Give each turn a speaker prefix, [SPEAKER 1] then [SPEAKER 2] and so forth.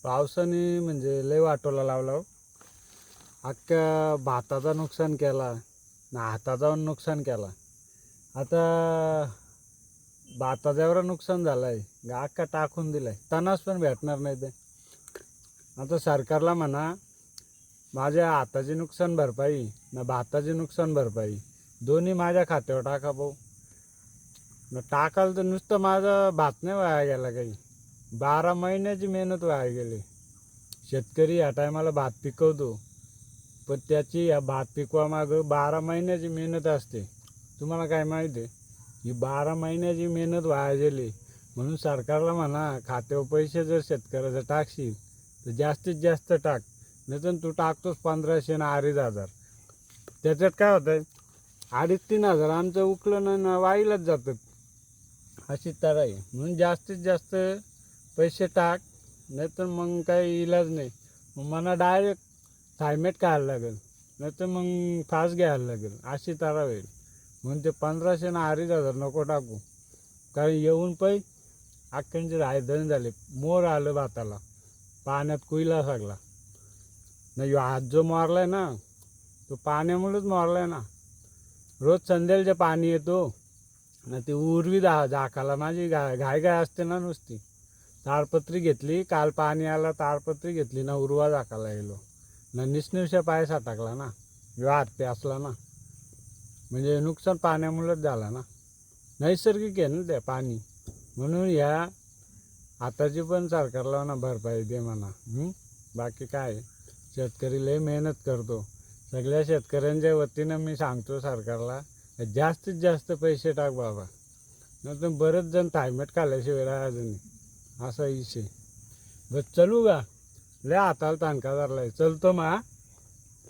[SPEAKER 1] पावसाने म्हणजे लय वाटोला लावला हो. अख्ख्या भाताचा नुकसान केला ना, हाताचा नुकसान केला. आता भाताचा एवढं नुकसान झालंय, अख्खा टाकून दिलाय, तणास पण भेटणार नाही ते. आता सरकारला म्हणा माझ्या हाताची नुकसान भरपाई ना भाताची नुकसान भरपाई दोन्ही माझ्या खात्यावर टाका भाऊ. न टाकाल तर नुसतं माझा भात नाही वाया गेला, काही 12 महिन्याची मेहनत वाया गेली. शेतकरी या टायमाला भात पिकवतो, पण त्याची या भात पिकवा मागं 12 महिन्याची मेहनत असते. तुम्हाला काय माहिती आहे? ही 12 महिन्याची मेहनत वाया गेली. म्हणून सरकारला म्हणा खात्यावर पैसे जर शेतकऱ्याचं टाकशील तर जास्तीत जास्त टाक. नाही तर तू टाकतोस 1500 ना 2500, त्याच्यात काय होतं आहे, 2500-3000 आमचं उकलं ना वाईलाच जातात. अशी तर आहे. म्हणून जास्तीत जास्त पैसे टाक, नाही तर मग काही इलाज नाही. मग मला डायरेक्ट थायमेट खायला लागेल, नाही तर मग फास घ्यायला लागेल, अशी तारा होईल. म्हणून ते 1500 ना 2500 नको टाकू. कारण येऊन पै अख्ख्यांचे रायधन झाले. मोर आलं भाताला, पाण्यात कुईला लागला नाही. हात जो मारलाय ना तो पाण्यामुळेच मारलाय ना. रोज संध्याकाळचं पाणी येतो ना, ती उर्वी झाकाला माझी घाय असते ना. नुसती ताडपत्री घेतली, काल पाणी आला ताडपत्री घेतली ना, उर्वा झाकाला गेलो ना, निसनिवशा पाय टाकला ना, हात प्यासला ना. म्हणजे नुकसान पाण्यामुळेच झाला ना, नैसर्गिक आहे ना ते पाणी. म्हणून ह्या हाताची पण सरकारला ना भरपाई दे म्हणा. बाकी काय, शेतकरी लय मेहनत करतो. सगळ्या शेतकऱ्यांच्या वतीनं मी सांगतो सरकारला, जास्तीत जास्त पैसे टाक बाबा. नाही तर बरेच जण थायमेट खाल्ल्याशिवाय राहायचं नाही, असा विषय. बस चलू का, लय हाताला ताणका धरलाय, चलतो मा.